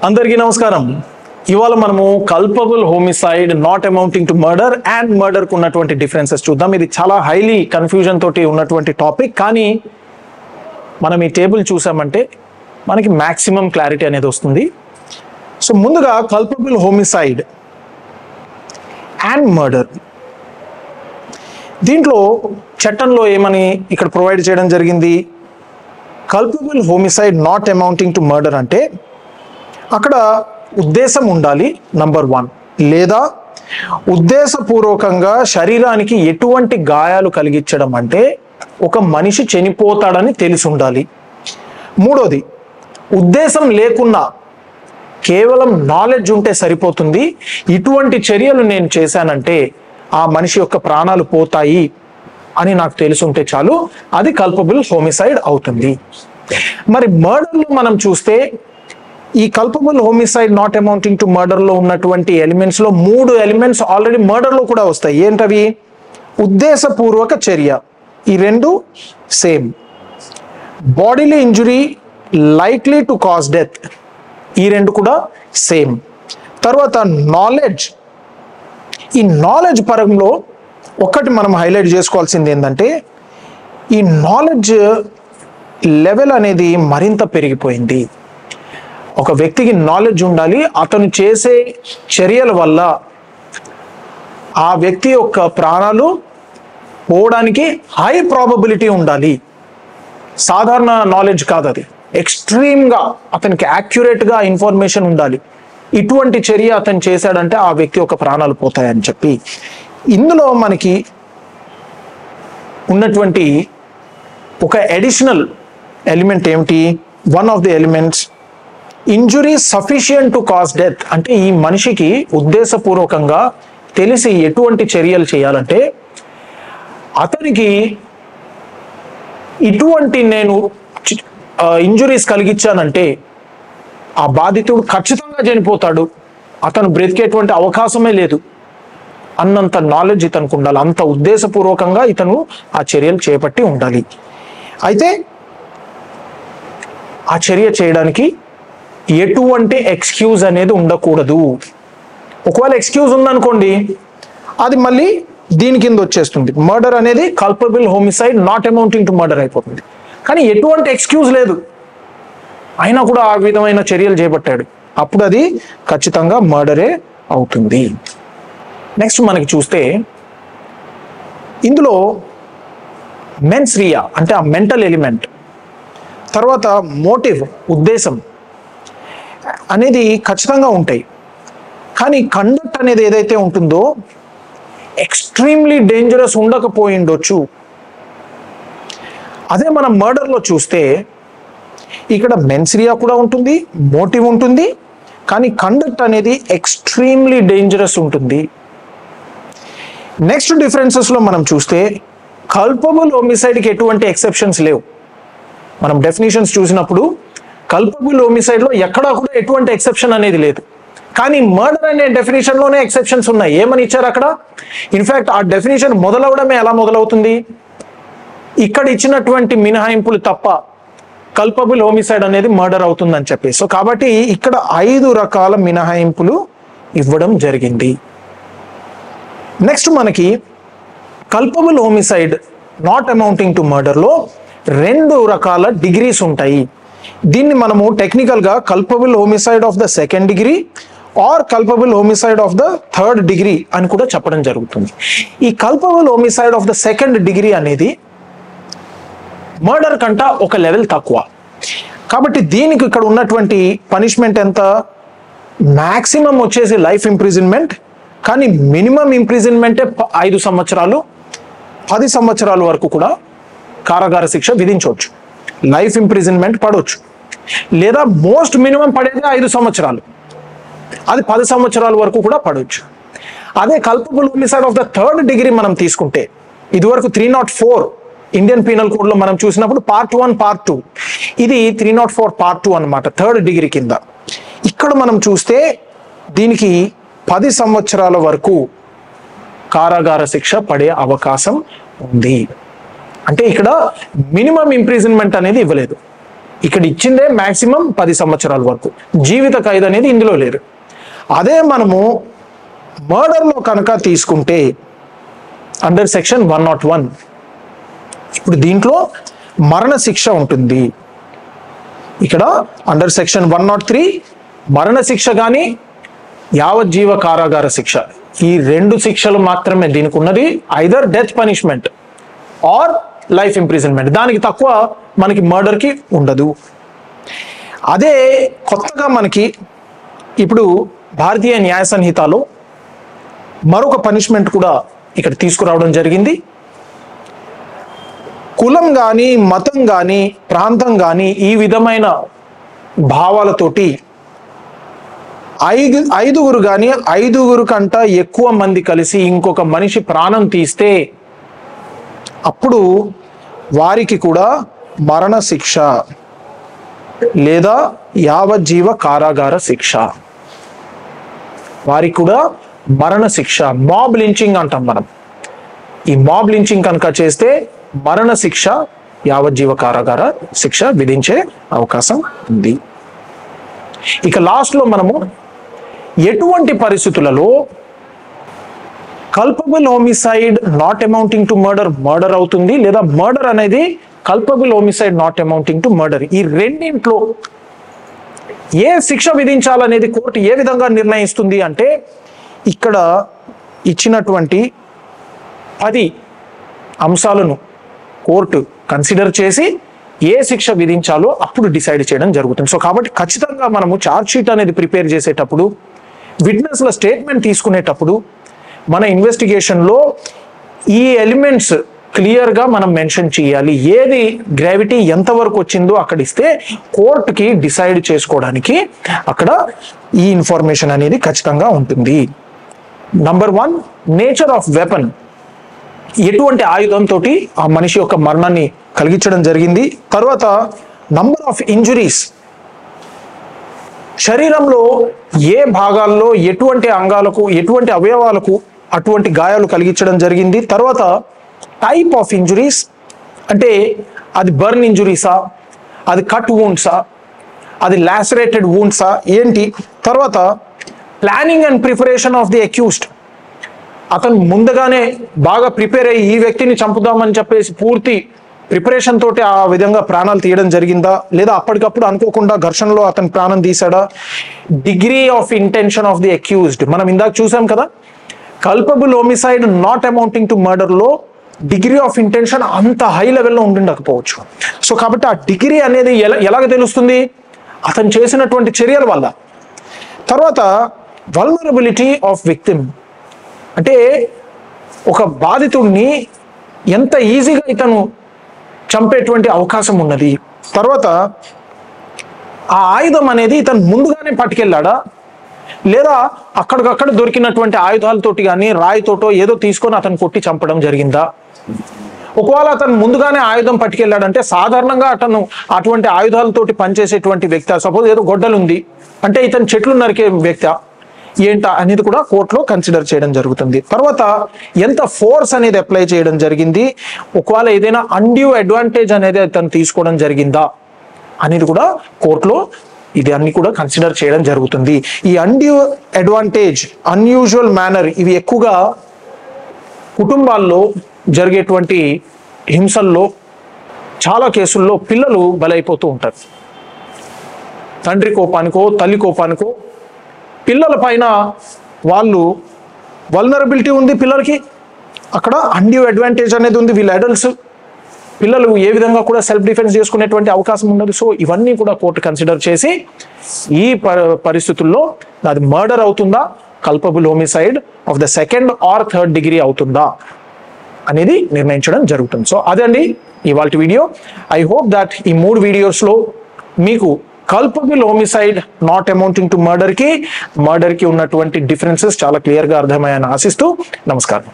అందరికీ నమస్కారం. ఇవాళ మనము culpable homicide not amounting to murder and murder కు ఉన్నటువంటి డిఫరెన్సెస్ చూద్దాం. ఇది చాలా హైలీ కన్ఫ్యూజన్ తోటి ఉన్నటువంటి టాపిక్, కానీ మనం ఈ టేబుల్ చూసామంటే మనకి మ్యాక్సిమం క్లారిటీ అనేది వస్తుంది. సో ముందుగా కల్పబుల్ హోమిసైడ్ అండ్ మర్డర్, దీంట్లో చట్టంలో ఏమని ఇక్కడ ప్రొవైడ్ చేయడం జరిగింది? Culpable homicide not amounting to murder అంటే అక్కడ ఉద్దేశం ఉండాలి నంబర్ 1, లేదా ఉద్దేశపూర్వకంగా శరీరానికి ఎటువంటి గాయాలు కలిగించడం అంటే ఒక మనిషి చనిపోతాడని తెలిసి ఉండాలి. మూడోది, ఉద్దేశం లేకున్నా కేవలం నాలెడ్జ్ ఉంటే సరిపోతుంది, ఇటువంటి చర్యలు నేను చేశానంటే ఆ మనిషి యొక్క ప్రాణాలు పోతాయి అని నాకు తెలిసి ఉంటే చాలు, అది కల్పబుల్ హోమిసైడ్ అవుతుంది. మరి మర్డర్లో మనం చూస్తే ఈ culpable homicide not amounting to murder లో ఉన్నటువంటి ఎలిమెంట్స్ లో 3 ఎలిమెంట్స్ ఆల్రెడీ మర్డర్ లో కూడా వస్తాయి. ఏంటవి? ఉద్దేశపూర్వక చర్య, ఈ రెండు same. Bodily injury likely to cause death, ఈ రెండు కూడా సేమ్. తర్వాత నాలెడ్జ్, ఈ నాలెడ్జ్ పరంలో ఒక్కటి మనం హైలైట్ చేసుకోవాల్సింది ఏంటంటే ఈ నాలెడ్జ్ లెవెల్ అనేది మరింత పెరిగిపోయింది. ఒక వ్యక్తికి నాలెడ్జ్ ఉండాలి, అతను చేసే చర్యల వల్ల ఆ వ్యక్తి యొక్క ప్రాణాలు పోవడానికి హై ప్రాబబిలిటీ ఉండాలి. సాధారణ నాలెడ్జ్ కాదు అది, ఎక్స్ట్రీమ్గా అతనికి యాక్యురేట్గా ఇన్ఫర్మేషన్ ఉండాలి. ఇటువంటి చర్య అతను చేశాడంటే ఆ వ్యక్తి యొక్క ప్రాణాలు పోతాయని చెప్పి ఇందులో మనకి ఉన్నటువంటి ఒక అడిషనల్ ఎలిమెంట్ ఏమిటి? One of the elements injury sufficient to cause death, అంటే ఈ మనిషికి ఉద్దేశపూర్వకంగా తెలిసి ఎటువంటి చర్యలు చేయాలంటే అతనికి ఇటువంటి నేను ఇంజురీస్ కలిగించానంటే ఆ బాధితుడు ఖచ్చితంగా చనిపోతాడు, అతను బ్రతికేటువంటి అవకాశమే లేదు అన్నంత నాలెడ్జ్ ఇతనికి ఉండాలి, అంత ఉద్దేశపూర్వకంగా ఇతను ఆ చర్యలు చేపట్టి ఉండాలి. అయితే ఆ చర్య చేయడానికి ఎటువంటి ఎక్స్క్యూజ్ అనేది ఉండకూడదు. ఒకవేళ ఎక్స్క్యూజ్ ఉందనుకోండి అది మళ్ళీ దీని కింద వచ్చేస్తుంది, మర్డర్ అనేది culpable homicide not amounting to murder అయిపోతుంది. కానీ ఎటువంటి ఎక్స్క్యూజ్ లేదు, అయినా కూడా ఆ విధమైన చర్యలు చేపట్టాడు, అప్పుడు అది ఖచ్చితంగా మర్డరే అవుతుంది. నెక్స్ట్ మనకి చూస్తే ఇందులో మెన్స్ రియా అంటే ఆ మెంటల్ ఎలిమెంట్, తర్వాత మోటివ్ ఉద్దేశం అనేది ఖచ్చితంగా ఉంటాయి. కానీ కండక్ట్ అనేది ఏదైతే ఉంటుందో ఎక్స్ట్రీమ్లీ డేంజరస్ ఉండకపోయిండొచ్చు. అదే మనం మర్డర్లో చూస్తే ఇక్కడ మెన్స్రియా కూడా ఉంటుంది, మోటివ్ ఉంటుంది, కానీ కండక్ట్ అనేది ఎక్స్ట్రీమ్లీ డేంజరస్ ఉంటుంది. నెక్స్ట్ డిఫరెన్సెస్లో మనం చూస్తే కల్పబుల్ హోమిసైడ్కి ఎటువంటి ఎక్సెప్షన్స్ లేవు. మనం డెఫినేషన్స్ చూసినప్పుడు కల్పబుల్ హోమిసైడ్లో ఎక్కడా కూడా ఎటువంటి ఎక్సెప్షన్ అనేది లేదు, కానీ మర్డర్ అనే డెఫినేషన్లోనే ఎక్సెప్షన్స్ ఉన్నాయి. ఏమని ఇచ్చారు అక్కడ? ఇన్ఫ్యాక్ట్ ఆ డెఫినేషన్ మొదలవడమే ఎలా మొదలవుతుంది? ఇక్కడ ఇచ్చినటువంటి మినహాయింపులు తప్ప కల్పబుల్ హోమిసైడ్ అనేది మర్డర్ అవుతుందని చెప్పి. సో కాబట్టి ఇక్కడ 5 రకాల మినహాయింపులు ఇవ్వడం జరిగింది. నెక్స్ట్ మనకి culpable homicide not amounting to మర్డర్లో 2 రకాల డిగ్రీస్ ఉంటాయి. దీన్ని మనము టెక్నికల్గా culpable homicide of the 2nd degree or culpable homicide of the 3rd degree అని కూడా చెప్పడం జరుగుతుంది. ఈ culpable homicide of the 2nd degree అనేది మర్డర్ కంట ఒక లెవెల్ తక్కువ. కాబట్టి దీనికి ఇక్కడ ఉన్నటువంటి పనిష్మెంట్ ఎంత? మ్యాక్సిమం వచ్చేసి లైఫ్ ఇంప్రిజన్మెంట్, కానీ మినిమం ఇంప్రిజన్మెంటే 5 సంవత్సరాలు, 10 సంవత్సరాల వరకు కూడా కారాగార శిక్ష విధించవచ్చు. లైఫ్ ఇంప్రిజన్మెంట్ పడవచ్చు, లేదా మోస్ట్ మినిమం పడేది 5 సంవత్సరాలు, అది 10 సంవత్సరాల వరకు కూడా పడవచ్చు. అదే culpable homicide of the 3rd degree మనం తీసుకుంటే, ఇదివరకు 304 ఇండియన్ పీనల్ కోడ్లో మనం చూసినప్పుడు పార్ట్ 1 పార్ట్ 2, ఇది 304 పార్ట్ 2 అనమాట 3rd డిగ్రీ కింద. ఇక్కడ మనం చూస్తే దీనికి 10 సంవత్సరాల వరకు కారాగార శిక్ష పడే అవకాశం ఉంది. అంటే ఇక్కడ మినిమం ఇంప్రిజన్మెంట్ అనేది ఇవ్వలేదు. ఇక్కడ ఇచ్చిందే మాక్సిమం 10 సంవత్సరాల వరకు, జీవిత ఖైదు అనేది ఇందులో లేదు. అదే మనము మర్డర్లో కనుక తీసుకుంటే అండర్ సెక్షన్ 101, ఇప్పుడు దీంట్లో మరణ శిక్ష ఉంటుంది. ఇక్కడ అండర్ సెక్షన్ 103 మరణ శిక్ష కానీ యావజ్జీవ కారాగార శిక్ష, ఈ 2 శిక్షలు మాత్రమే దీనికి ఉన్నది. Either death punishment are life imprisonment, దానికి తక్కువ మనకి మర్డర్కి ఉండదు. అదే కొత్తగా మనకి ఇప్పుడు భారతీయ న్యాయ సంహితలో మరొక పనిష్మెంట్ కూడా ఇక్కడ తీసుకురావడం జరిగింది. కులం కానీ, మతం కానీ, ప్రాంతం కానీ ఈ విధమైన భావాలతోటి ఐదుగురు కానీ 5 కంట ఎక్కువ మంది కలిసి ఇంకొక మనిషి ప్రాణం తీస్తే అప్పుడు వారికి కూడా మరణ శిక్ష లేదా యావజ్జీవ కారాగార శిక్ష, వారికి కూడా మరణ శిక్ష. మాబ్ లించింగ్ అంటాం మనం. ఈ మాబ్ లించింగ్ కనుక చేస్తే మరణ శిక్ష, యావజ్జీవ కారాగార శిక్ష విధించే అవకాశం ఉంది. ఇక లాస్ట్లో మనము ఎటువంటి పరిస్థితులలో culpable homicide not amounting to murder అవుతుంది, లేదా మర్డర్ అనేది culpable homicide not amounting to murder, ఈ రెండింట్లో ఏ శిక్ష విధించాలనేది కోర్టు ఏ విధంగా నిర్ణయిస్తుంది అంటే ఇక్కడ ఇచ్చినటువంటి 10 అంశాలను కోర్టు కన్సిడర్ చేసి ఏ శిక్ష విధించాలో అప్పుడు డిసైడ్ చేయడం జరుగుతుంది. సో కాబట్టి ఖచ్చితంగా మనము ఛార్జ్ షీట్ అనేది ప్రిపేర్ చేసేటప్పుడు, విట్నెస్ల స్టేట్మెంట్ తీసుకునేటప్పుడు మన ఇన్వెస్టిగేషన్లో ఈ ఎలిమెంట్స్ క్లియర్గా మనం మెన్షన్ చేయాలి. ఏది గ్రావిటీ ఎంతవరకు వచ్చిందో అక్కడ ఇస్తే కోర్టుకి డిసైడ్ చేసుకోవడానికి అక్కడ ఈ ఇన్ఫర్మేషన్ అనేది ఖచ్చితంగా ఉంటుంది. నంబర్ 1, నేచర్ ఆఫ్ వెపన్, ఎటువంటి ఆయుధంతో ఆ మనిషి యొక్క మరణాన్ని కలిగించడం జరిగింది. తర్వాత నంబర్ ఆఫ్ ఇంజురీస్, శరీరంలో ఏ భాగాల్లో ఎటువంటి అంగాలకు ఎటువంటి అవయవాలకు అటువంటి గాయాలు కలిగించడం జరిగింది. తర్వాత టైప్ ఆఫ్ ఇంజురీస్, అంటే అది బర్న్ ఇంజురీసా, అది కట్ వూండ్సా, అది లాసరేటెడ్ వూండ్సా ఏంటి. తర్వాత planning and preparation of the accused, అతను ముందుగానే బాగా ప్రిపేర్ అయ్యి ఈ వ్యక్తిని చంపుదామని చెప్పేసి పూర్తి ప్రిపరేషన్ తోటి ఆ విధంగా ప్రాణాలు తీయడం జరిగిందా, లేదా అప్పటికప్పుడు అనుకోకుండా ఘర్షణలో అతను ప్రాణం తీసాడా. Degree of intention of the accused, మనం ఇందాక చూసాం కదా, culpable homicide not amounting to మర్డర్లో డిగ్రీ ఆఫ్ ఇంటెన్షన్ అంత హై లెవెల్లో ఉండిండకపోవచ్చు. సో కాబట్టి ఆ డిగ్రీ అనేది ఎలాగ తెలుస్తుంది, అతను చేసినటువంటి చర్యల వల్ల. తర్వాత వల్నరబిలిటీ ఆఫ్ విక్టిమ్, అంటే ఒక బాధితుడిని ఎంత ఈజీగా ఇతను చంపేటువంటి అవకాశం ఉన్నది. తర్వాత ఆ ఆయుధం అనేది ఇతను ముందుగానే పట్టుకెళ్ళాడా, లేదా అక్కడికక్కడ దొరికినటువంటి ఆయుధాలతోటి కానీ రాయితోటో ఏదో తీసుకొని అతను కొట్టి చంపడం జరిగిందా. ఒకవేళ అతను ముందుగానే ఆయుధం పట్టుకెళ్ళాడంటే సాధారణంగా అతను అటువంటి ఆయుధాలతోటి పనిచేసేటువంటి వ్యక్తి, సపోజ్ ఏదో గొడ్డలు ఉంది అంటే ఇతను చెట్లు నరికే వ్యక్తి ఏంటా అనేది కూడా కోర్టులో కన్సిడర్ చేయడం జరుగుతుంది. తర్వాత ఎంత ఫోర్స్ అనేది అప్లై చేయడం జరిగింది, ఒకవేళ ఏదైనా అన్డ్యూ అడ్వాంటేజ్ అనేది అతను తీసుకోవడం జరిగిందా అనేది కూడా కోర్టులో ఇది అన్ని కూడా కన్సిడర్ చేయడం జరుగుతుంది. ఈ అన్డ్యూ అడ్వాంటేజ్, అన్యూజువల్ మేనర్, ఇవి ఎక్కువగా కుటుంబాల్లో జరిగేటువంటి హింసల్లో చాలా కేసుల్లో పిల్లలు బలైపోతూ ఉంటారు. తండ్రి కోపానికో తల్లి కోపానికో పిల్లల పైన వాళ్ళు వల్నరబిలిటీ ఉంది పిల్లలకి, అక్కడ అన్డ్యూ అడ్వాంటేజ్ అనేది ఉంది. వీళ్ళ అడల్ట్స్, పిల్లలు ఏ విధంగా కూడా సెల్ఫ్ డిఫెన్స్ చేసుకునేటువంటి అవకాశం ఉండదు. సో ఇవన్నీ కూడా కోర్టు కన్సిడర్ చేసి ఈ పరిస్థితుల్లో అది మర్డర్ అవుతుందా, culpable homicide of the 2nd or 3rd degree అవుతుందా అనేది నిర్ణయించడం జరుగుతుంది. సో అదండి ఇవాల్టి వీడియో. ఐ హోప్ దట్ ఈ 3 వీడియోస్లో మీకు culpable homicide not amounting to మర్డర్కి ఉన్నటువంటి డిఫరెన్సెస్ చాలా క్లియర్గా అర్థమయ్యాయని ఆశిస్తూ నమస్కారం.